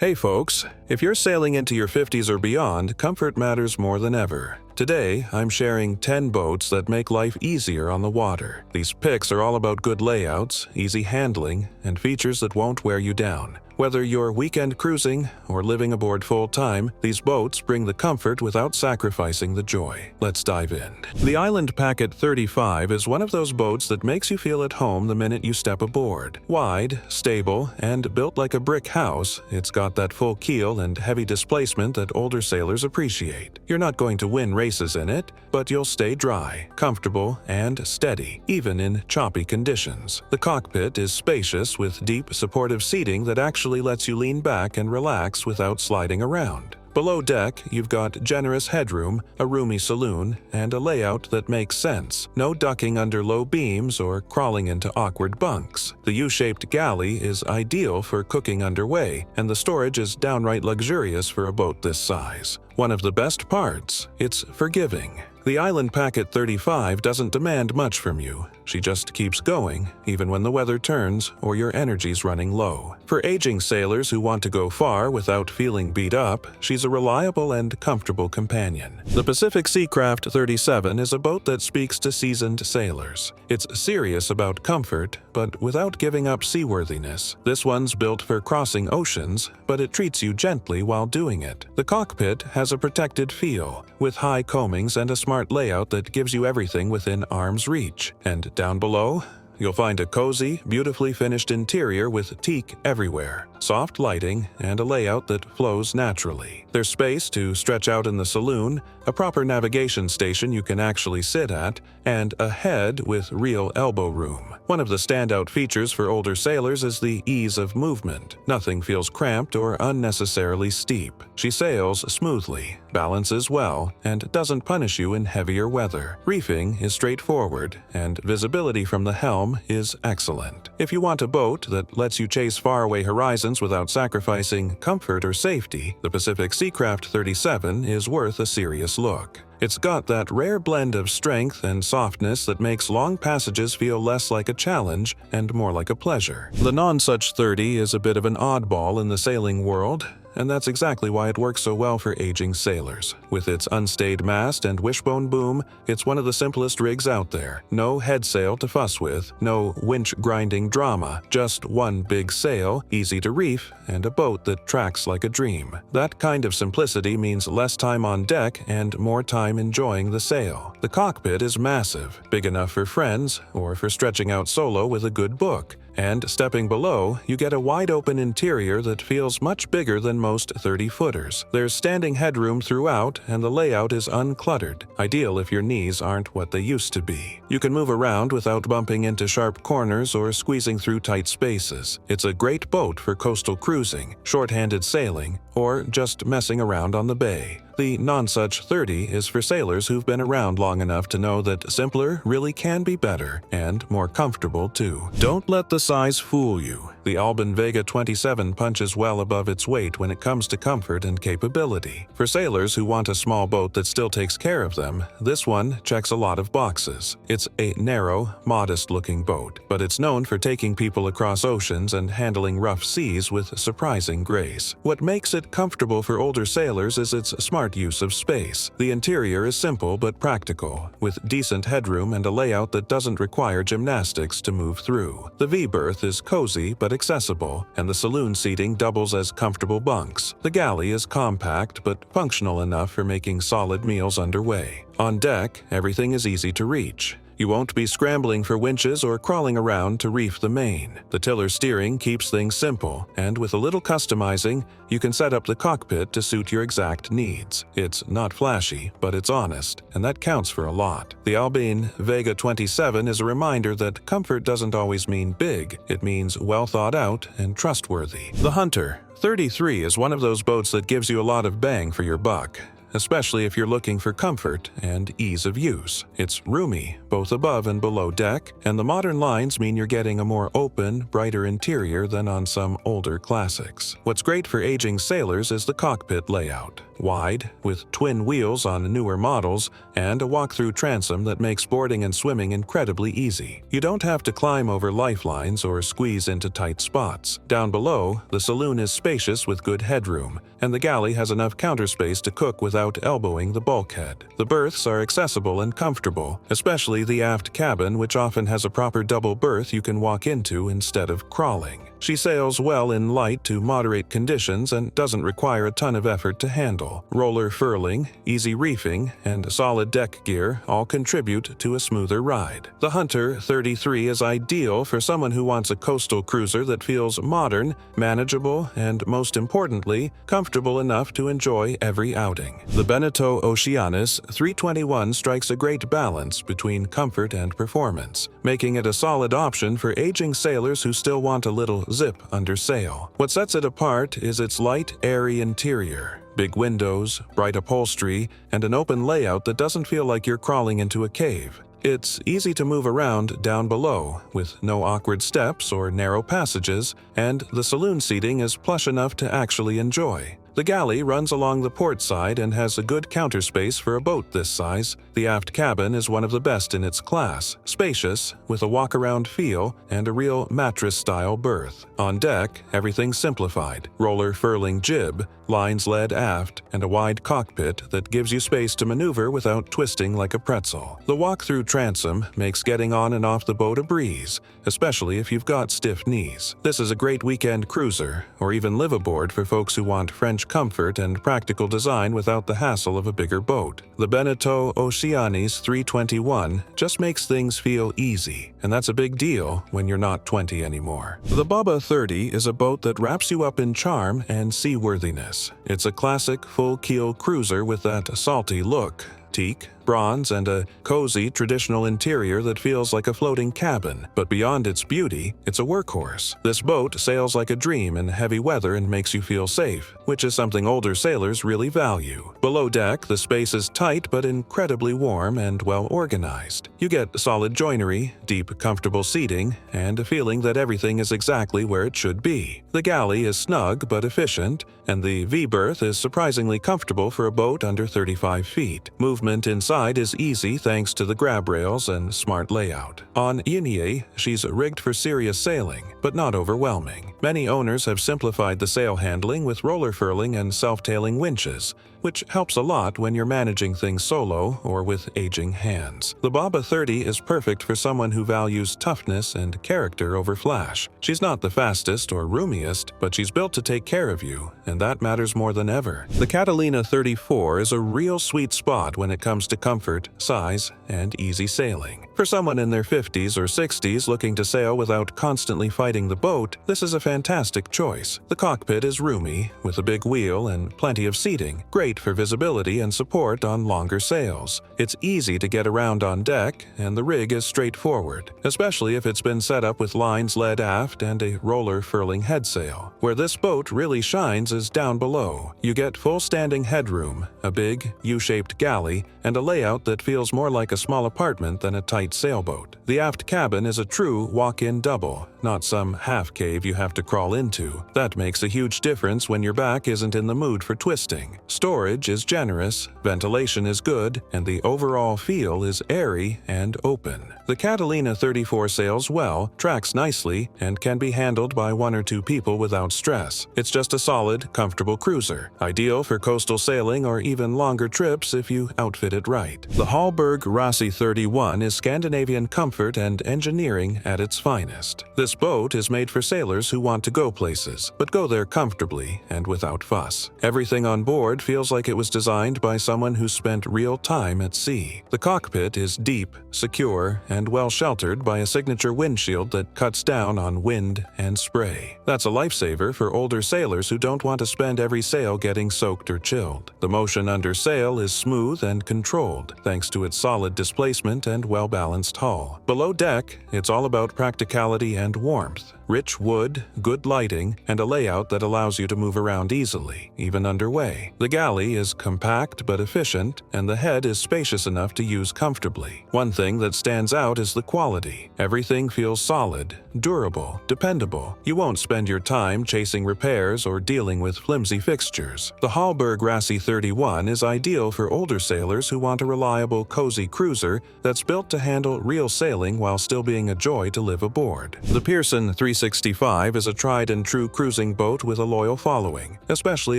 Hey folks, if you're sailing into your 50s or beyond, comfort matters more than ever. Today, I'm sharing 10 boats that make life easier on the water. These picks are all about good layouts, easy handling, and features that won't wear you down. Whether you're weekend cruising or living aboard full-time, these boats bring the comfort without sacrificing the joy. Let's dive in. The Island Packet 35 is one of those boats that makes you feel at home the minute you step aboard. Wide, stable, and built like a brick house, it's got that full keel and heavy displacement that older sailors appreciate. You're not going to win races in it, but you'll stay dry, comfortable, and steady, even in choppy conditions. The cockpit is spacious with deep, supportive seating that actually lets you lean back and relax without sliding around. Below deck, you've got generous headroom, a roomy saloon, and a layout that makes sense. No ducking under low beams or crawling into awkward bunks. The U-shaped galley is ideal for cooking underway, and the storage is downright luxurious for a boat this size. One of the best parts, it's forgiving. The Island Packet 35 doesn't demand much from you. She just keeps going, even when the weather turns or your energy's running low. For aging sailors who want to go far without feeling beat up, she's a reliable and comfortable companion. The Pacific Seacraft 37 is a boat that speaks to seasoned sailors. It's serious about comfort, but without giving up seaworthiness. This one's built for crossing oceans, but it treats you gently while doing it. The cockpit has a protected feel, with high coamings and a smart layout that gives you everything within arm's reach. And down below, you'll find a cozy, beautifully finished interior with teak everywhere, soft lighting, and a layout that flows naturally. There's space to stretch out in the saloon, a proper navigation station you can actually sit at, and a head with real elbow room. One of the standout features for older sailors is the ease of movement. Nothing feels cramped or unnecessarily steep. She sails smoothly, balances well, and doesn't punish you in heavier weather. Reefing is straightforward, and visibility from the helm is excellent. If you want a boat that lets you chase faraway horizons without sacrificing comfort or safety, the Pacific Seacraft 37 is worth a serious look. It's got that rare blend of strength and softness that makes long passages feel less like a challenge and more like a pleasure. The Nonsuch 30 is a bit of an oddball in the sailing world, and that's exactly why it works so well for aging sailors. With its unstayed mast and wishbone boom, it's one of the simplest rigs out there. No headsail to fuss with, no winch-grinding drama, just one big sail, easy to reef, and a boat that tracks like a dream. That kind of simplicity means less time on deck and more time enjoying the sail. The cockpit is massive, big enough for friends or for stretching out solo with a good book. And stepping below, you get a wide-open interior that feels much bigger than most 30-footers. There's standing headroom throughout, and the layout is uncluttered, ideal if your knees aren't what they used to be. You can move around without bumping into sharp corners or squeezing through tight spaces. It's a great boat for coastal cruising, short-handed sailing, or just messing around on the bay. The Nonsuch 30 is for sailors who've been around long enough to know that simpler really can be better, and more comfortable too. Don't let the size fool you. The Albin Vega 27 punches well above its weight when it comes to comfort and capability. For sailors who want a small boat that still takes care of them, this one checks a lot of boxes. It's a narrow, modest-looking boat, but it's known for taking people across oceans and handling rough seas with surprising grace. What makes it comfortable for older sailors is its smart use of space. The interior is simple but practical, with decent headroom and a layout that doesn't require gymnastics to move through. The V-berth is cozy but accessible, and the saloon seating doubles as comfortable bunks. The galley is compact but functional enough for making solid meals underway. On deck, everything is easy to reach. You won't be scrambling for winches or crawling around to reef the main. The tiller steering keeps things simple, and with a little customizing, you can set up the cockpit to suit your exact needs. It's not flashy, but it's honest, and that counts for a lot. The Albin Vega 27 is a reminder that comfort doesn't always mean big. It means well thought out and trustworthy. The Hunter 33 is one of those boats that gives you a lot of bang for your buck, especially if you're looking for comfort and ease of use. It's roomy, both above and below deck, and the modern lines mean you're getting a more open, brighter interior than on some older classics. What's great for aging sailors is the cockpit layout. Wide, with twin wheels on newer models, and a walk-through transom that makes boarding and swimming incredibly easy. You don't have to climb over lifelines or squeeze into tight spots. Down below, the saloon is spacious with good headroom, and the galley has enough counter space to cook without elbowing the bulkhead. The berths are accessible and comfortable, especially the aft cabin, which often has a proper double berth you can walk into instead of crawling. She sails well in light to moderate conditions and doesn't require a ton of effort to handle. Roller furling, easy reefing, and solid deck gear all contribute to a smoother ride. The Hunter 33 is ideal for someone who wants a coastal cruiser that feels modern, manageable, and most importantly, comfortable enough to enjoy every outing. The Beneteau Oceanis 321 strikes a great balance between comfort and performance, making it a solid option for aging sailors who still want a little zip under sail. What sets it apart is its light, airy interior. Big windows, bright upholstery, and an open layout that doesn't feel like you're crawling into a cave. It's easy to move around down below, with no awkward steps or narrow passages, and the saloon seating is plush enough to actually enjoy. The galley runs along the port side and has a good counter space for a boat this size. The aft cabin is one of the best in its class, spacious, with a walk-around feel and a real mattress-style berth. On deck, everything's simplified. Roller furling jib, lines led aft, and a wide cockpit that gives you space to maneuver without twisting like a pretzel. The walk-through transom makes getting on and off the boat a breeze, especially if you've got stiff knees. This is a great weekend cruiser, or even live aboard for folks who want French comfort and practical design without the hassle of a bigger boat. The Beneteau Oceanis 321 just makes things feel easy, and that's a big deal when you're not 20 anymore. The Bubba 30 is a boat that wraps you up in charm and seaworthiness. It's a classic full-keel cruiser with that salty look. Teak, bronze, and a cozy traditional interior that feels like a floating cabin. But beyond its beauty, it's a workhorse. This boat sails like a dream in heavy weather and makes you feel safe, which is something older sailors really value. Below deck, the space is tight but incredibly warm and well organized. You get solid joinery, deep, comfortable seating, and a feeling that everything is exactly where it should be. The galley is snug but efficient, and the V-berth is surprisingly comfortable for a boat under 35 feet. Movement inside is easy thanks to the grab rails and smart layout. On Yinye, she's rigged for serious sailing, but not overwhelming. Many owners have simplified the sail handling with roller furling and self-tailing winches, which helps a lot when you're managing things solo or with aging hands. The Bubba 30 is perfect for someone who values toughness and character over flash. She's not the fastest or roomiest, but she's built to take care of you, and that matters more than ever. The Catalina 34 is a real sweet spot when it comes to comfort, size, and easy sailing. For someone in their 50s or 60s looking to sail without constantly fighting the boat, this is a fantastic choice. The cockpit is roomy, with a big wheel and plenty of seating, great for visibility and support on longer sails. It's easy to get around on deck, and the rig is straightforward, especially if it's been set up with lines led aft and a roller furling headsail. Where this boat really shines is down below. You get full standing headroom, a big, U-shaped galley, and a layout that feels more like a small apartment than a tight sailboat. The aft cabin is a true walk-in double, not some half cave you have to crawl into. That makes a huge difference when your back isn't in the mood for twisting. Storage is generous, ventilation is good, and the overall feel is airy and open. The Catalina 34 sails well, tracks nicely, and can be handled by 1 or 2 people without stress. It's just a solid, comfortable cruiser, ideal for coastal sailing or even longer trips if you outfit it right. The Hallberg-Rassy 31 is Scandinavian comfort and engineering at its finest. This boat is made for sailors who want to go places, but go there comfortably and without fuss. Everything on board feels like it was designed by someone who spent real time at sea. The cockpit is deep, secure, and well sheltered by a signature windshield that cuts down on wind and spray. That's a lifesaver for older sailors who don't want to spend every sail getting soaked or chilled. The motion under sail is smooth and controlled, thanks to its solid displacement and well-balanced hull. Below deck, it's all about practicality and warmth. rich wood, good lighting, and a layout that allows you to move around easily, even underway. The galley is compact but efficient, and the head is spacious enough to use comfortably. One thing that stands out is the quality. Everything feels solid, durable, dependable. You won't spend your time chasing repairs or dealing with flimsy fixtures. The Hallberg-Rassy 31 is ideal for older sailors who want a reliable, cozy cruiser that's built to handle real sailing while still being a joy to live aboard. The Pearson 365 is a tried-and-true cruising boat with a loyal following, especially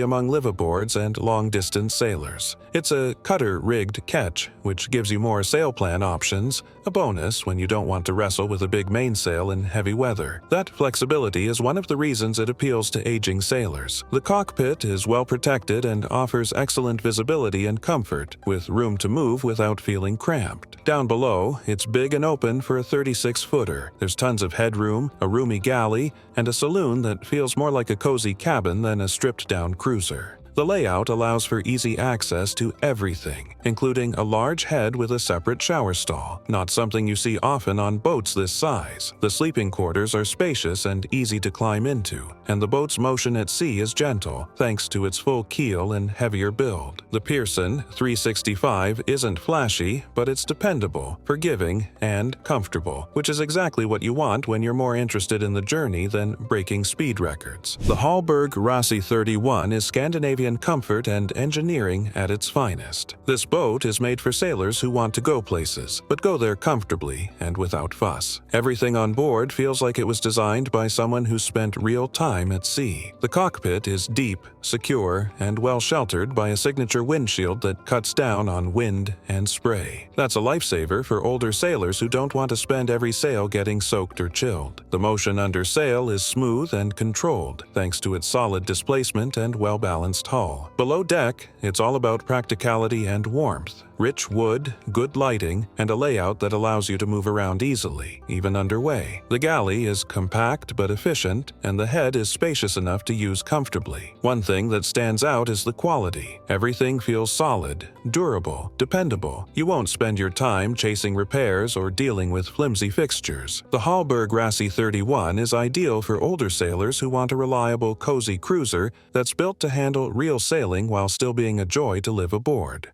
among liveaboards and long-distance sailors. It's a cutter-rigged ketch, which gives you more sail plan options, a bonus when you don't want to wrestle with a big mainsail in heavy weather. That flexibility is one of the reasons it appeals to aging sailors. The cockpit is well protected and offers excellent visibility and comfort, with room to move without feeling cramped. Down below, it's big and open for a 36-footer. There's tons of headroom, a roomy galley, and a saloon that feels more like a cozy cabin than a stripped-down cruiser. The layout allows for easy access to everything, including a large head with a separate shower stall, not something you see often on boats this size. The sleeping quarters are spacious and easy to climb into, and the boat's motion at sea is gentle, thanks to its full keel and heavier build. The Pearson 365 isn't flashy, but it's dependable, forgiving, and comfortable, which is exactly what you want when you're more interested in the journey than breaking speed records. The Hallberg-Rassy 31 is Scandinavian comfort and engineering at its finest. This boat is made for sailors who want to go places, but go there comfortably and without fuss. Everything on board feels like it was designed by someone who spent real time at sea. The cockpit is deep, secure, and well sheltered by a signature windshield that cuts down on wind and spray. That's a lifesaver for older sailors who don't want to spend every sail getting soaked or chilled. The motion under sail is smooth and controlled, thanks to its solid displacement and well-balanced hull. Below deck, it's all about practicality and warmth. Rich wood, good lighting, and a layout that allows you to move around easily, even underway. The galley is compact but efficient, and the head is spacious enough to use comfortably. One thing that stands out is the quality. Everything feels solid, durable, dependable. You won't spend your time chasing repairs or dealing with flimsy fixtures. The Hallberg-Rassy 31 is ideal for older sailors who want a reliable, cozy cruiser that's built to handle real sailing while still being a joy to live aboard.